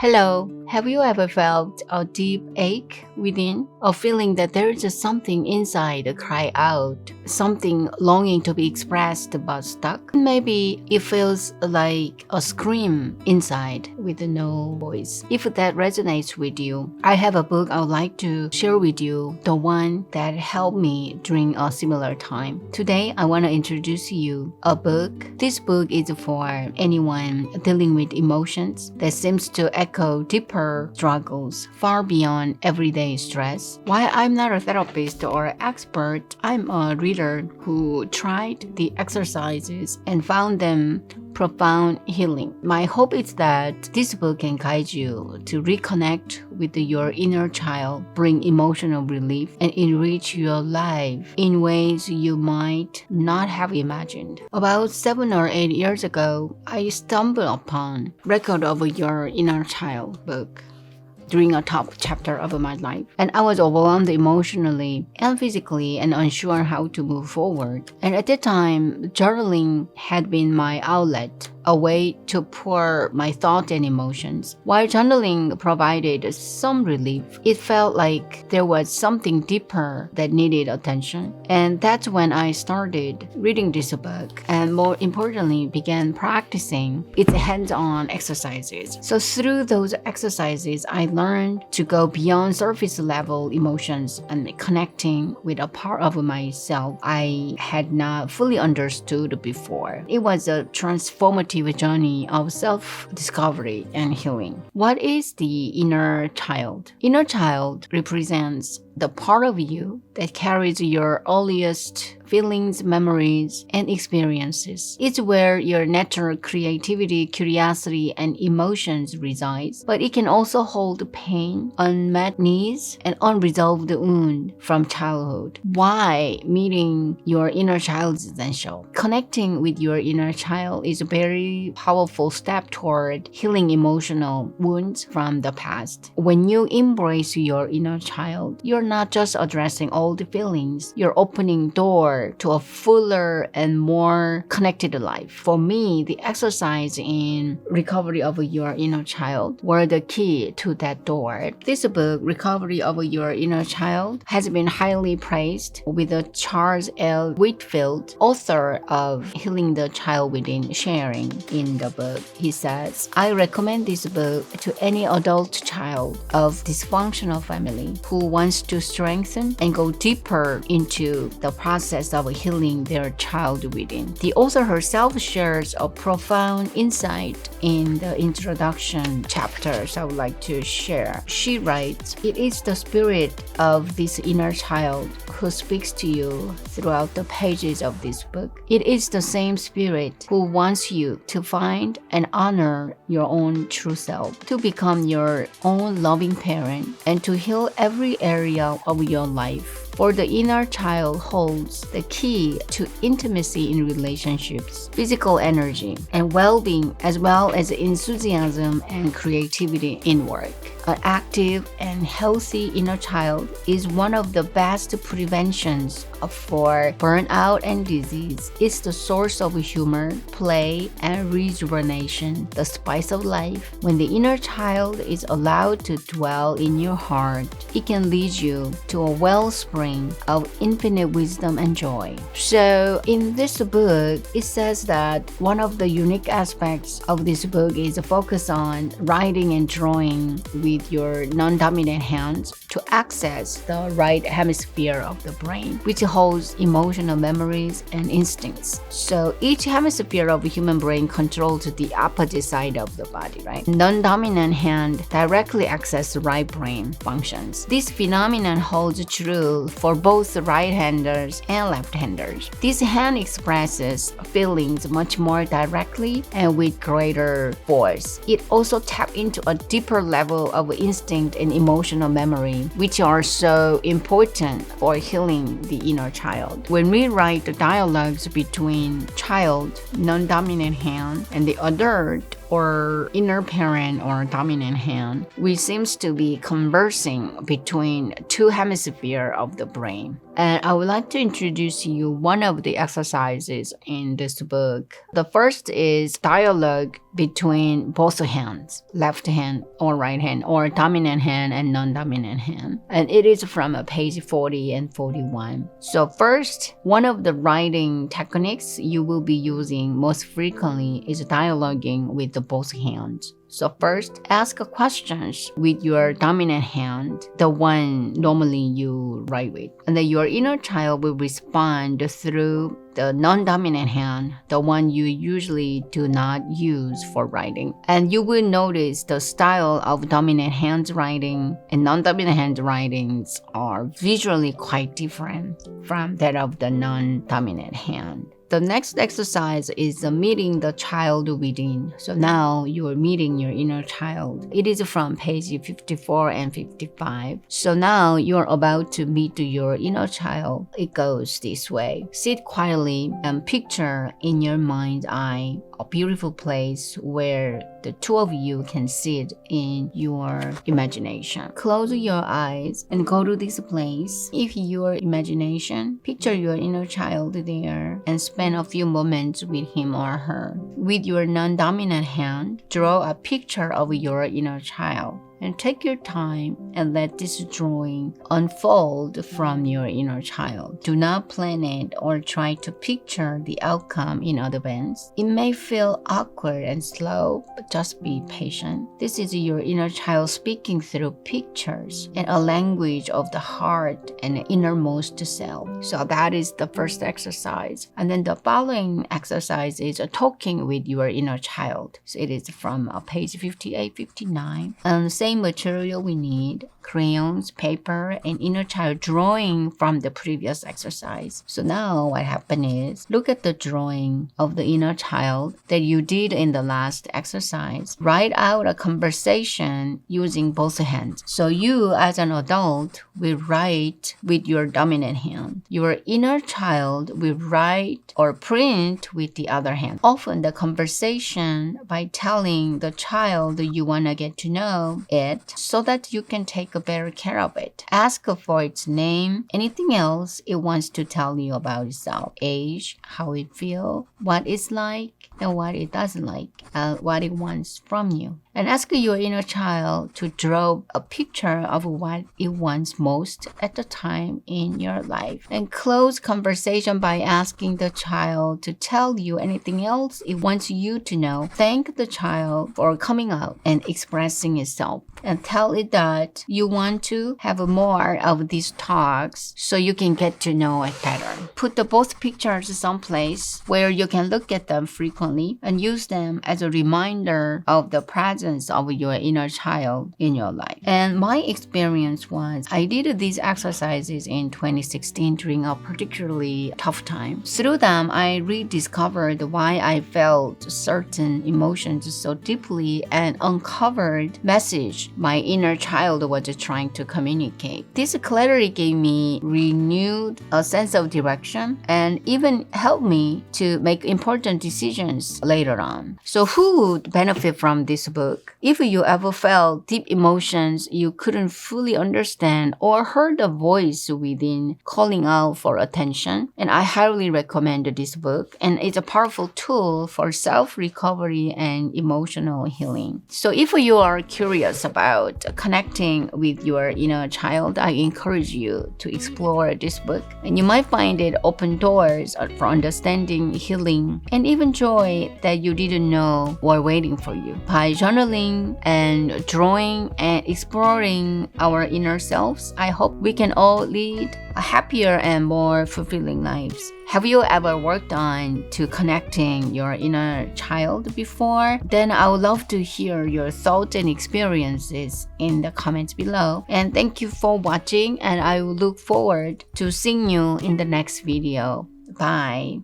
Hello, have you ever felt a deep ache within? A feeling that there is something inside that cry out, something longing to be expressed but stuck? Maybe it feels like a scream inside with no voice. If that resonates with you, I have a book I would like to share with you, the one that helped me during a similar time. Today, I want to introduce you a book. This book is for anyone dealing with emotions that seems to echo deeper struggles far beyond everyday stress. While I'm not a therapist or expert, I'm a reader who tried the exercises and found them profound healing. My hope is that this book can guide you to reconnect with your inner child, bring emotional relief, and enrich your life in ways you might not have imagined. About 7 or 8 years ago, I stumbled upon Record of Your Inner Child book during a tough chapter of my life. And I was overwhelmed emotionally and physically and unsure how to move forward. And at that time, journaling had been my outlet, a way to pour my thoughts and emotions. While journaling provided some relief, it felt like there was something deeper that needed attention. And that's when I started reading this book and more importantly began practicing its hands-on exercises. So through those exercises, I learned to go beyond surface level emotions and connecting with a part of myself I had not fully understood before. It was a transformative journey of self-discovery and healing. What is the inner child? Inner child represents the part of you that carries your earliest feelings, memories, and experiences. It's where your natural creativity, curiosity, and emotions resides, but it can also hold pain, unmet needs, and unresolved wound from childhood. Why meeting your inner child is essential? Connecting with your inner child is a very powerful step toward healing emotional wounds from the past. When you embrace your inner child, you're not just addressing all the feelings, you're opening door to a fuller and more connected life. For me, the exercise in Recovery of Your Inner Child were the key to that door. This book, Recovery of Your Inner Child, has been highly praised with Charles L. Whitfield, author of Healing the Child Within, sharing in the book. He says, I recommend this book to any adult child of dysfunctional family who wants to strengthen and go deeper into the process of healing their child within. The author herself shares a profound insight in the introduction chapters I would like to share. She writes, it is the spirit of this inner child who speaks to you throughout the pages of this book. It is the same spirit who wants you to find and honor your own true self, to become your own loving parent, and to heal every area of your life. For the inner child holds the key to intimacy in relationships, physical energy, and well-being, as well as enthusiasm and creativity in work. An active and healthy inner child is one of the best preventions for burnout and disease. It's the source of humor, play, and rejuvenation, the spice of life. When the inner child is allowed to dwell in your heart, it can lead you to a wellspring of infinite wisdom and joy. So in this book, it says that one of the unique aspects of this book is a focus on writing and drawing with your non-dominant hands to access the right hemisphere of the brain, which holds emotional memories and instincts. So each hemisphere of the human brain controls the opposite side of the body, right? Non-dominant hand directly access the right brain functions. This phenomenon holds true for both right-handers and left-handers. This hand expresses feelings much more directly and with greater force. It also taps into a deeper level of instinct and emotional memory, which are so important for healing the inner child. When we write the dialogues between child, non-dominant hand, and the adult or inner parent or dominant hand, we seems to be conversing between two hemispheres of the brain. And I would like to introduce you one of the exercises in this book. The first is dialogue between both hands, left hand or right hand, or dominant hand and non-dominant hand. And it is from page 40 and 41. So first, one of the writing techniques you will be using most frequently is dialoguing with both hands. So first, ask questions with your dominant hand, the one normally you write with. And then your inner child will respond through the non-dominant hand, the one you usually do not use for writing. And you will notice the style of dominant hand writing and non-dominant hand writings are visually quite different from that of the non-dominant hand. The next exercise is meeting the child within. So now you are meeting your inner child. It is from page 54 and 55. So now you are about to meet your inner child. It goes this way. Sit quietly and picture in your mind's eye a beautiful place where the two of you can sit in your imagination. Close your eyes and go to this place. If your imagination, picture your inner child there and spend a few moments with him or her. With your non-dominant hand, draw a picture of your inner child. And take your time and let this drawing unfold from your inner child. Do not plan it or try to picture the outcome in advance. It may feel awkward and slow, but just be patient. This is your inner child speaking through pictures and a language of the heart and innermost self. So that is the first exercise. And then the following exercise is talking with your inner child. So it is from page 58, 59. And the same material we need, crayons, paper, and inner child drawing from the previous exercise. So now what happened is, look at the drawing of the inner child that you did in the last exercise. Write out a conversation using both hands. So you as an adult will write with your dominant hand. Your inner child will write or print with the other hand. Often the conversation by telling the child you want to get to know it so that you can take better care of it. Ask for its name, anything else it wants to tell you about itself, age, how it feels, what it's like, and what it doesn't like, and what it wants from you. And ask your inner child to draw a picture of what it wants most at the time in your life. And close conversation by asking the child to tell you anything else it wants you to know. Thank the child for coming out and expressing itself. And tell it that you want to have more of these talks so you can get to know it better. Put both pictures someplace where you can look at them frequently and use them as a reminder of the presence of your inner child in your life. And my experience was I did these exercises in 2016 during a particularly tough time. Through them, I rediscovered why I felt certain emotions so deeply and uncovered message my inner child was trying to communicate. This clarity gave me renewed a sense of direction and even helped me to make important decisions later on. So who would benefit from this book? If you ever felt deep emotions you couldn't fully understand or heard a voice within calling out for attention, and I highly recommend this book, and it's a powerful tool for self-recovery and emotional healing. So if you are curious about connecting with your inner child, I encourage you to explore this book, and you might find it open doors for understanding, healing, and even joy that you didn't know were waiting for you. By journaling and drawing and exploring our inner selves, I hope we can all lead a happier and more fulfilling lives. Have you ever worked on to connecting your inner child before? Then I would love to hear your thoughts and experiences in the comments below. And thank you for watching, and I will look forward to seeing you in the next video. Bye.